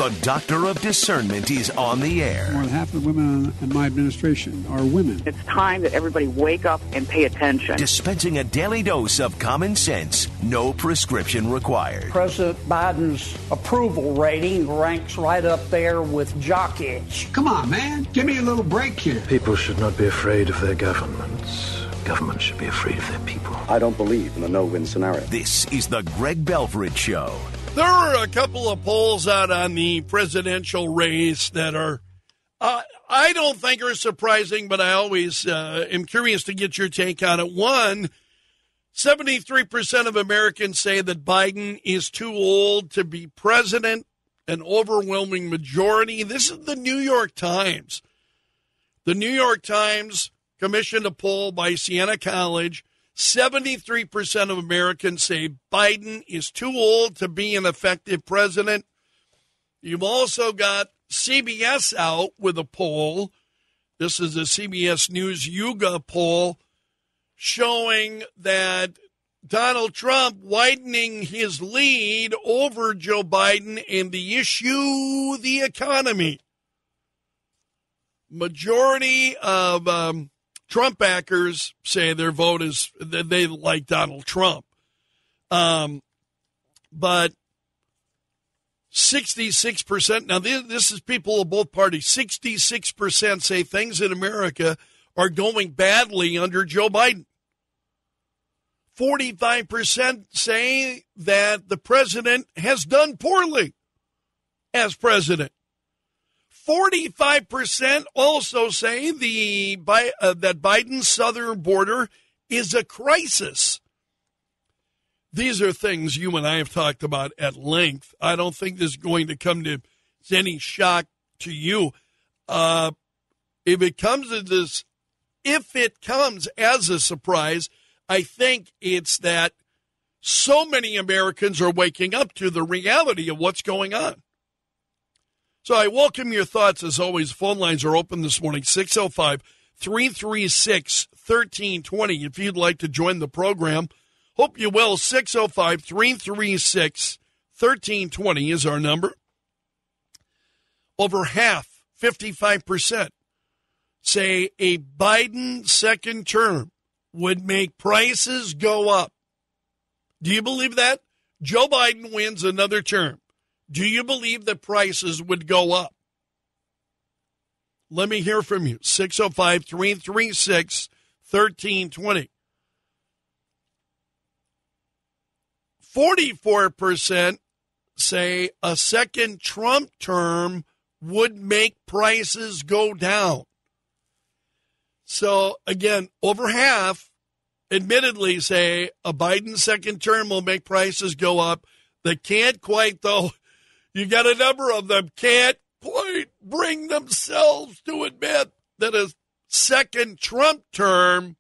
The Doctor of Discernment is on the air. More than half of the women in my administration are women. It's time that everybody wake up and pay attention. Dispensing a daily dose of common sense, no prescription required. President Biden's approval rating ranks right up there with jock itch. Come on, man. Give me a little break here. People should not be afraid of their governments. Governments should be afraid of their people. I don't believe in the no-win scenario. This is the Greg Belford Show. There are a couple of polls out on the presidential race that are, I don't think are surprising, but I always am curious to get your take on it. One, 73% of Americans say that Biden is too old to be president, an overwhelming majority. This is the New York Times. The New York Times commissioned a poll by Siena College. 73% of Americans say Biden is too old to be an effective president. You've also got CBS out with a poll. This is a CBS News YouGov poll showing that Donald Trump widening his lead over Joe Biden in the issue, the economy. Majority of Trump backers say their vote is that they like Donald Trump. But 66%, now this is people of both parties, 66% say things in America are going badly under Joe Biden. 45% say that the president has done poorly as president. 45% also say that Biden's southern border is a crisis. These are things you and I have talked about at length. I don't think this is going to come to any shock to you. If it comes as a surprise, I think it's that so many Americans are waking up to the reality of what's going on. So I welcome your thoughts. As always, phone lines are open this morning, 605-336-1320. If you'd like to join the program, hope you will. 605-336-1320 is our number. Over half, 55%, say a Biden second term would make prices go up. Do you believe that? Joe Biden wins another term. Do you believe that prices would go up? Let me hear from you. 605-336-1320. 44% say a second Trump term would make prices go down. So, again, over half admittedly say a Biden second term will make prices go up. They can't quite, though. You got a number of them can't quite bring themselves to admit that a second Trump term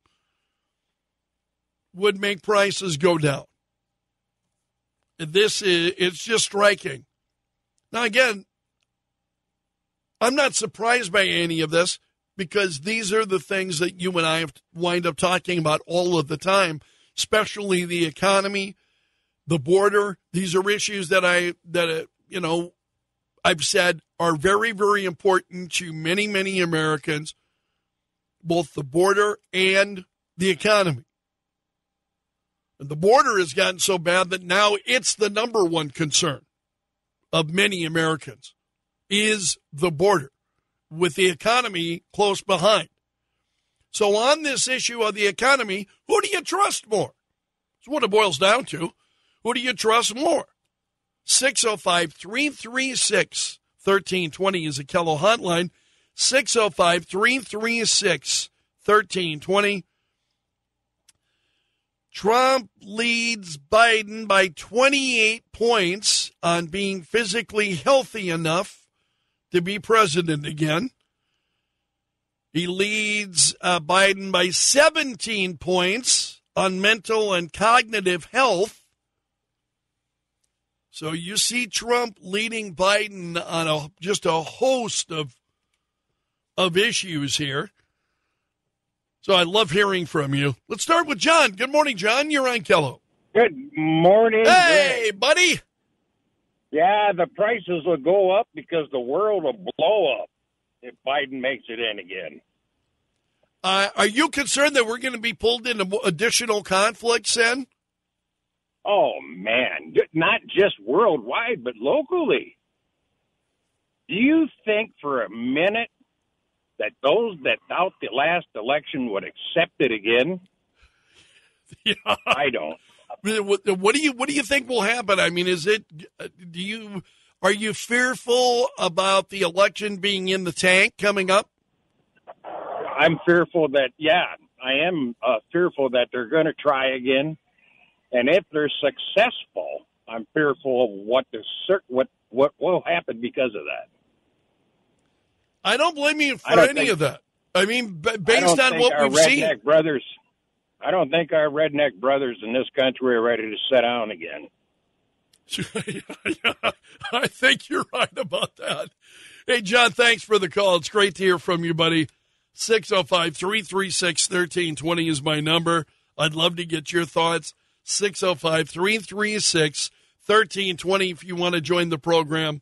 would make prices go down. It's just striking. Now, again, I'm not surprised by any of this because these are the things that you and I have wind up talking about all of the time, especially the economy, the border. These are issues that I've said are very, very important to many, many Americans, both the border and the economy. And the border has gotten so bad that now it's the number one concern of many Americans is the border, with the economy close behind. So on this issue of the economy, who do you trust more? That's what it boils down to. Who do you trust more? 605-336-1320 is a Kello hotline. 605-336-1320. Trump leads Biden by 28 points on being physically healthy enough to be president again. He leads Biden by 17 points on mental and cognitive health. So you see Trump leading Biden on just a host of issues here. So I love hearing from you. Let's start with John. Good morning, John. You're on Kello. Good morning. Hey, buddy. Yeah, the prices will go up because the world will blow up if Biden makes it in again. Are you concerned that we're going to be pulled into additional conflicts then? Oh, man, not just worldwide, but locally. Do you think for a minute that those that doubt the last election would accept it again? Yeah. I don't. What do you think will happen? I mean, are you fearful about the election being in the tank coming up? I'm fearful that, I am fearful that they're going to try again. And if they're successful, I'm fearful of what will happen because of that. I don't blame you for any of that. I mean, based on what we've seen. I don't think our redneck brothers in this country are ready to sit down again. Yeah, I think you're right about that. Hey, John, thanks for the call. It's great to hear from you, buddy. 605-336-1320 is my number. I'd love to get your thoughts. 605-336-1320 if you want to join the program.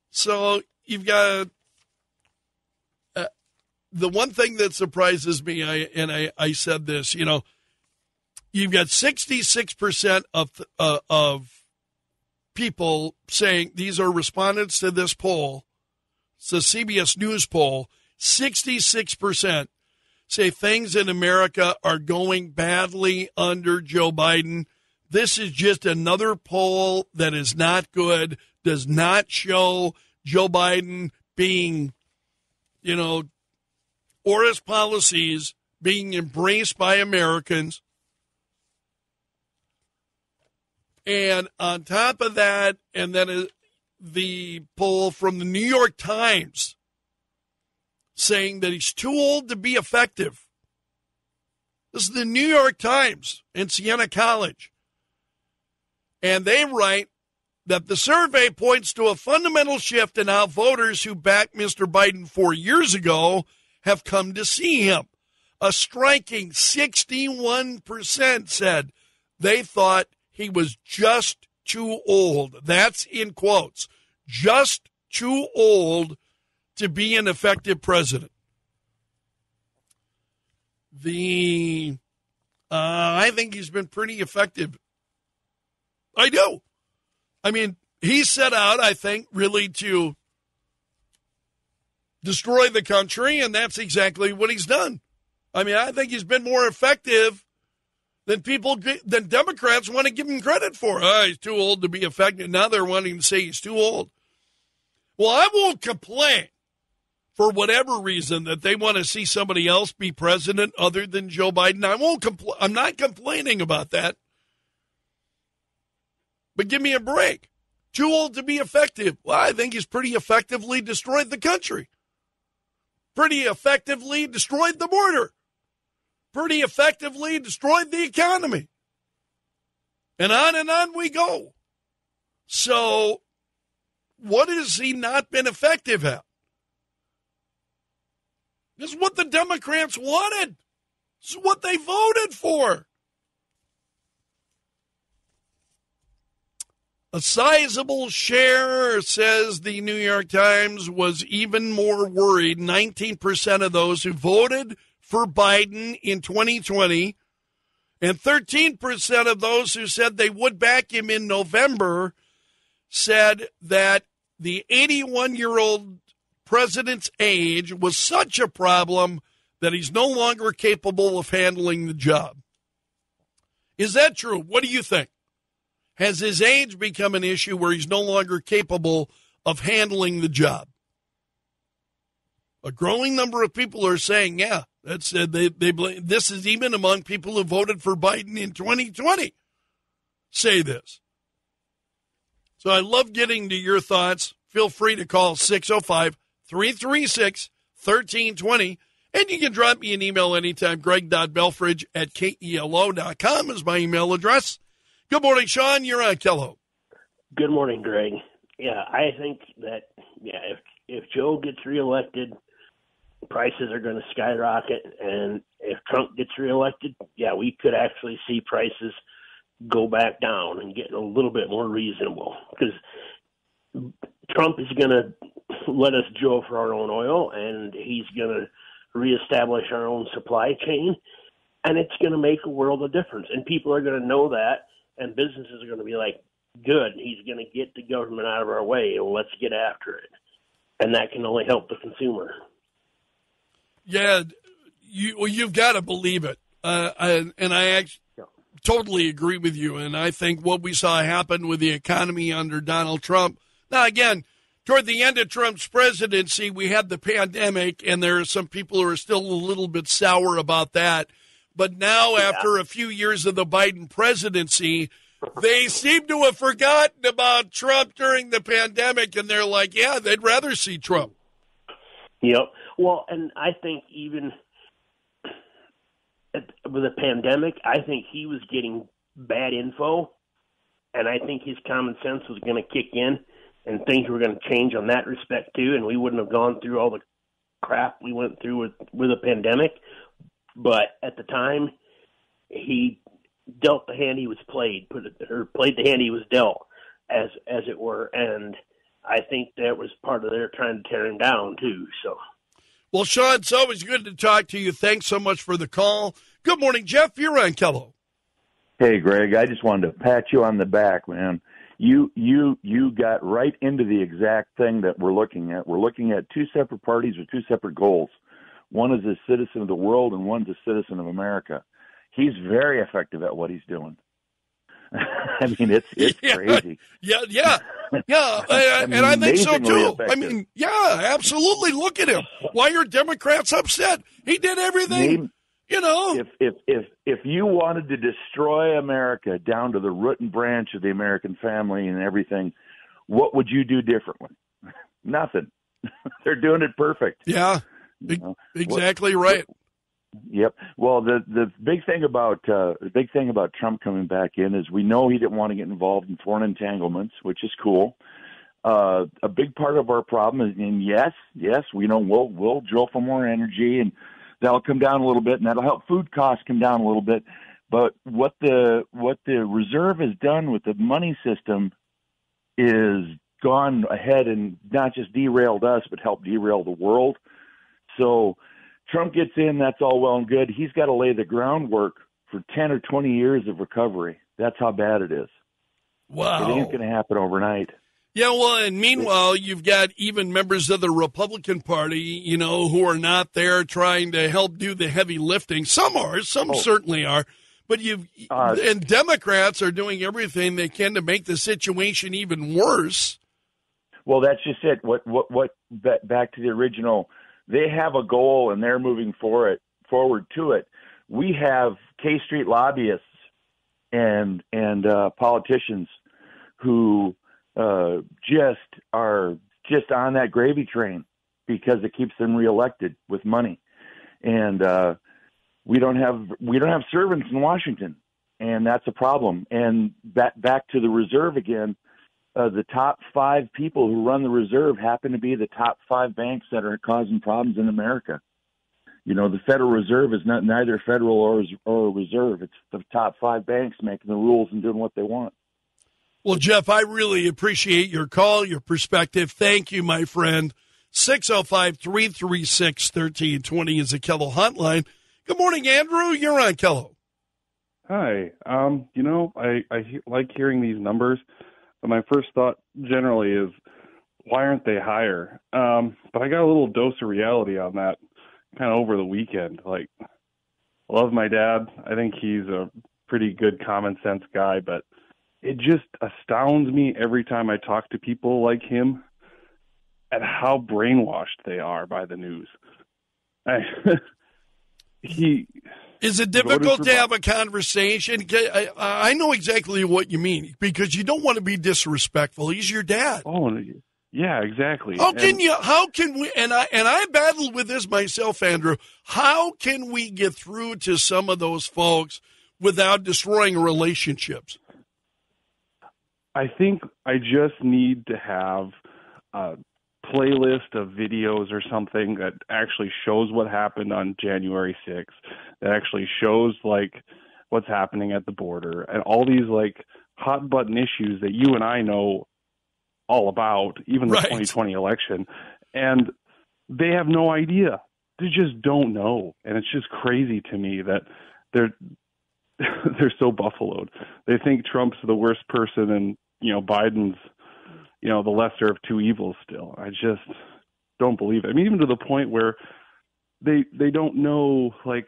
So you've got the one thing that surprises me, I said this, you've got 66% of people saying these are respondents to this poll. It's a CBS News poll. 66% say things in America are going badly under Joe Biden. This is just another poll that is not good, does not show Joe Biden being, or his policies being embraced by Americans. And on top of that, and then the poll from the New York Times saying that he's too old to be effective. This is the New York Times in Siena College. And they write that the survey points to a fundamental shift in how voters who backed Mr. Biden 4 years ago have come to see him. A striking 61% said they thought he was just too old. That's in quotes. Just too old to be an effective president. I think he's been pretty effective. I do. I mean, he set out, I think, really to destroy the country, and that's exactly what he's done. I mean, I think he's been more effective than Democrats want to give him credit for. He's too old to be effective. Now they're wanting to say he's too old. Well, I won't complain for whatever reason that they want to see somebody else be president other than Joe Biden. I'm not complaining about that. But give me a break. Too old to be effective. Well, I think he's pretty effectively destroyed the country. Pretty effectively destroyed the border. Pretty effectively destroyed the economy. And on we go. So, what has he not been effective at? This is what the Democrats wanted. This is what they voted for. A sizable share, says the New York Times, was even more worried. 19% of those who voted for Biden in 2020 and 13% of those who said they would back him in November said that the 81-year-old president's age was such a problem that he's no longer capable of handling the job. Is that true? What do you think? Has his age become an issue where he's no longer capable of handling the job? A growing number of people are saying, yeah, that's they blame. This is even among people who voted for Biden in 2020 say this. So I love getting to your thoughts. Feel free to call 605-336-1320. And you can drop me an email anytime. Greg.Belfridge@KELO.com is my email address. Good morning, Sean. You're on KELO. Good morning, Greg. Yeah, I think that, if Joe gets reelected, prices are going to skyrocket. And if Trump gets reelected, we could actually see prices go back down and get a little bit more reasonable, because Trump is going to let us drill for our own oil, and he's going to reestablish our own supply chain, and it's going to make a world of difference. And people are going to know that, and businesses are going to be like, good, he's going to get the government out of our way, and let's get after it. And that can only help the consumer. Yeah, you've got to believe it. I actually totally agree with you. And I think what we saw happen with the economy under Donald Trump. Now, again, toward the end of Trump's presidency, we had the pandemic, and there are some people who are still a little bit sour about that. But now, after a few years of the Biden presidency, they seem to have forgotten about Trump during the pandemic, and they're like, yeah, they'd rather see Trump. Yep. Well, and I think even with the pandemic, I think he was getting bad info, and I think his common sense was going to kick in, and things were going to change on that respect too, and we wouldn't have gone through all the crap we went through with the pandemic. But at the time, he dealt the hand he was played, played the hand he was dealt, as it were, and I think that was part of their trying to tear him down too. So, well, Sean, it's always good to talk to you. Thanks so much for the call. Good morning, Jeff. You're on Kello. Hey, Greg. I just wanted to pat you on the back, man. You got right into the exact thing that we're looking at. We're looking at two separate parties with two separate goals. One is a citizen of the world, and one's a citizen of America. He's very effective at what he's doing. I mean, it's crazy. Yeah. And I think so, too. Effective. I mean, yeah, absolutely. Look at him. Why are Democrats upset? He did everything, If you wanted to destroy America down to the root and branch of the American family and everything, what would you do differently? Nothing. They're doing it perfect. Yeah, exactly right. Yep. Well, the big thing about Trump coming back in is we know he didn't want to get involved in foreign entanglements, which is cool. A big part of our problem is, and yes, we know we'll drill for more energy, and that'll come down a little bit, and that'll help food costs come down a little bit. But what the reserve has done with the money system is gone ahead and not just derailed us, but helped derail the world. So Trump gets in, that's all well and good. He's got to lay the groundwork for 10 or 20 years of recovery. That's how bad it is. Wow. It ain't going to happen overnight. Yeah, well, and meanwhile, you've got even members of the Republican Party, who are not there trying to help do the heavy lifting. Some are, certainly are. But and Democrats are doing everything they can to make the situation even worse. Well, that's just it. Back to the original, they have a goal and they're moving forward to it. We have K Street lobbyists and politicians who are just on that gravy train because it keeps them reelected with money. And we don't have servants in Washington, and that's a problem. And back to the reserve again, the top 5 people who run the reserve happen to be the top 5 banks that are causing problems in America. The Federal Reserve is neither federal or reserve. It's the top 5 banks making the rules and doing what they want. Well, Jeff, I really appreciate your call, your perspective. Thank you, my friend. 605-336-1320 is the Kello hotline. Good morning, Andrew. You're on Kello. Hi. I like hearing these numbers, but my first thought generally is, why aren't they higher? But I got a little dose of reality on that kind of over the weekend. Like, I love my dad. I think he's a pretty good common sense guy, but it just astounds me every time I talk to people like him at how brainwashed they are by the news. Is it difficult to have a conversation? I know exactly what you mean, because you don't want to be disrespectful. He's your dad. Oh, yeah, exactly. How can we, and I battled with this myself, Andrew, how can we get through to some of those folks without destroying relationships? I think I just need to have a playlist of videos or something that actually shows what happened on January 6th, that actually shows what's happening at the border and all these like hot button issues that you and I know all about, even the 2020 election. And they have no idea. They just don't know. And it's just crazy to me that they're so buffaloed. They think Trump's the worst person and, Biden's, the lesser of two evils still. I just don't believe it. I mean, even to the point where they don't know, like,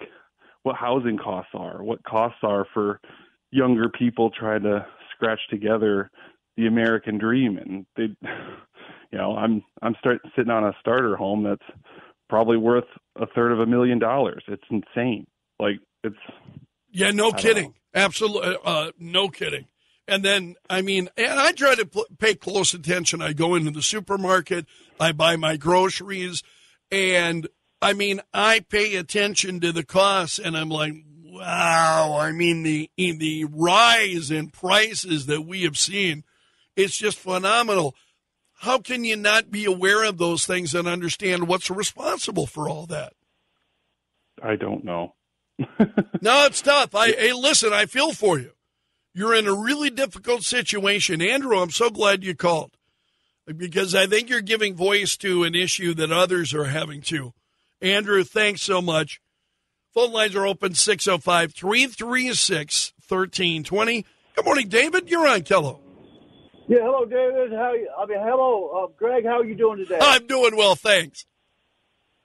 what housing costs are, what costs are for younger people trying to scratch together the American dream. And they, I'm sitting on a starter home that's probably worth $350,000. It's insane. Like, it's. Yeah, no kidding. Absolutely. No kidding. And then, and I try to pay close attention. I go into the supermarket, I buy my groceries, and I pay attention to the costs, and I'm like, wow. The rise in prices that we have seen, it's just phenomenal. How can you not be aware of those things and understand what's responsible for all that? I don't know. No, it's tough. Hey, listen, I feel for you. You're in a really difficult situation. Andrew, I'm so glad you called because I think you're giving voice to an issue that others are having too. Andrew, thanks so much. Phone lines are open, 605-336-1320. Good morning, David. You're on Kello. Yeah, hello, David. Hello, Greg. How are you doing today? I'm doing well, thanks.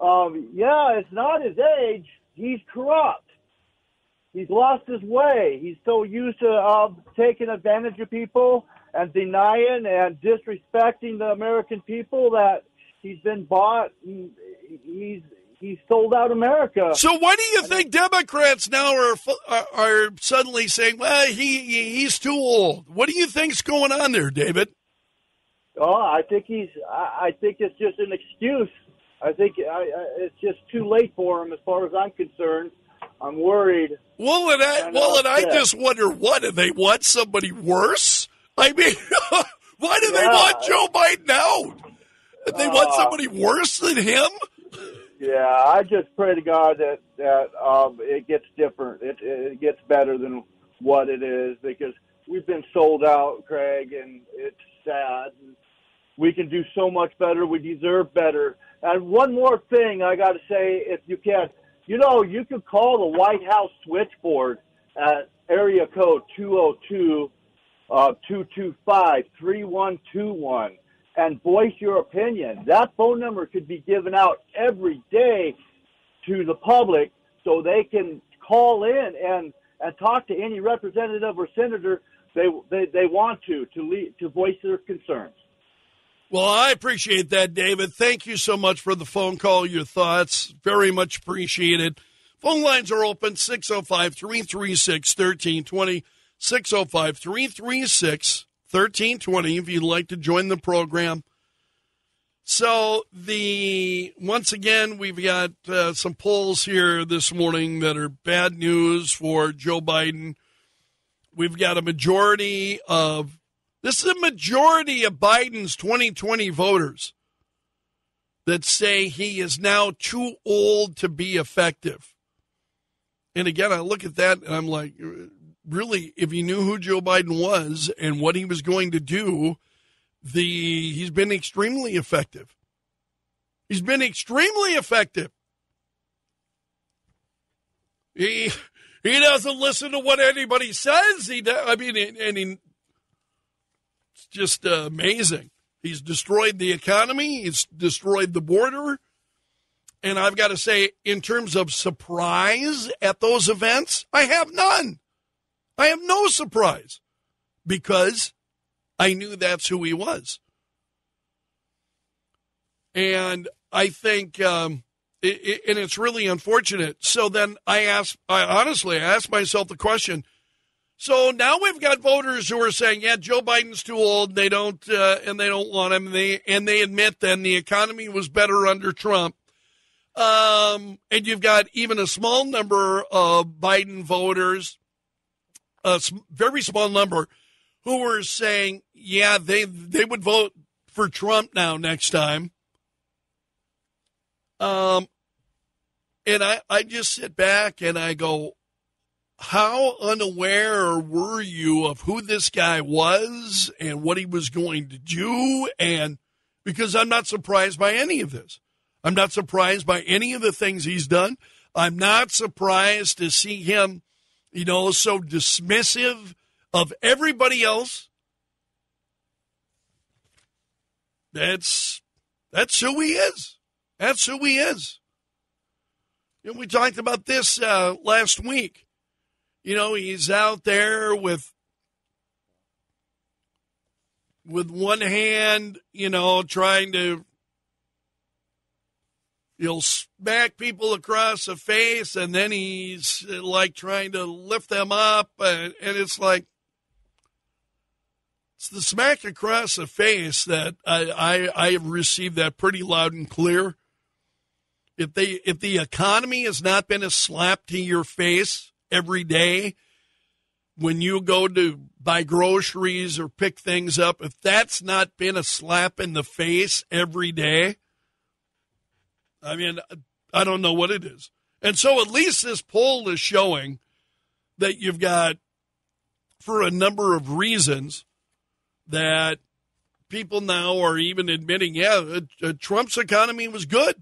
It's not his age. He's corrupt. He's lost his way. He's so used to taking advantage of people and denying and disrespecting the American people that he's been bought. He's sold out America. So why do you think Democrats now are suddenly saying, well, he's too old? What do you think's going on there, David? Oh, I think it's just an excuse. I think it's just too late for him as far as I'm concerned. I'm worried. Well, I just wonder, what, do they want somebody worse? Why do they want Joe Biden out? They want somebody worse than him? Yeah, I just pray to God that it gets different. It gets better than what it is, because we've been sold out, Craig, and it's sad. We can do so much better. We deserve better. And one more thing I got to say, if you can. You could call the White House switchboard at area code 202-225-3121 and voice your opinion. That phone number could be given out every day to the public so they can call in and talk to any representative or senator they want to voice their concerns. Well, I appreciate that, David. Thank you so much for the phone call, your thoughts. Very much appreciated. Phone lines are open, 605-336-1320, 605-336-1320 if you'd like to join the program. So once again, we've got some polls here this morning that are bad news for Joe Biden. We've got a majority of Biden's 2020 voters that say he is now too old to be effective. And again, I look at that and I'm like, really, if you knew who Joe Biden was and what he was going to do, he's been extremely effective. He's been extremely effective. He doesn't listen to what anybody says. It's just amazing. He's destroyed the economy. He's destroyed the border. And I've got to say, in terms of surprise at those events, I have none. I have no surprise because I knew that's who he was. And I think, and it's really unfortunate. So then I asked myself the question, so now we've got voters who are saying, yeah, Joe Biden's too old. They don't want him. And they admit then the economy was better under Trump. And you've got even a small number of Biden voters, a very small number, who were saying, yeah, they would vote for Trump now next time. And I just sit back and I go, how unaware were you of who this guy was and what he was going to do? And because I'm not surprised by any of this. I'm not surprised by any of the things he's done. I'm not surprised to see him, so dismissive of everybody else. That's who he is. That's who he is. We talked about this last week. He's out there with one hand, trying to, smack people across the face, and then he's like trying to lift them up, and it's like, it's the smack across the face that I have received that pretty loud and clear. If the economy has not been a slap to your face every day when you go to buy groceries or pick things up, if that's not been a slap in the face every day, I mean, I don't know what it is. And so at least this poll is showing that you've got, for a number of reasons, that people now are even admitting, Trump's economy was good.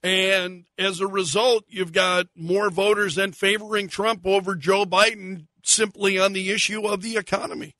And as a result, you've got more voters than favoring Trump over Joe Biden simply on the issue of the economy.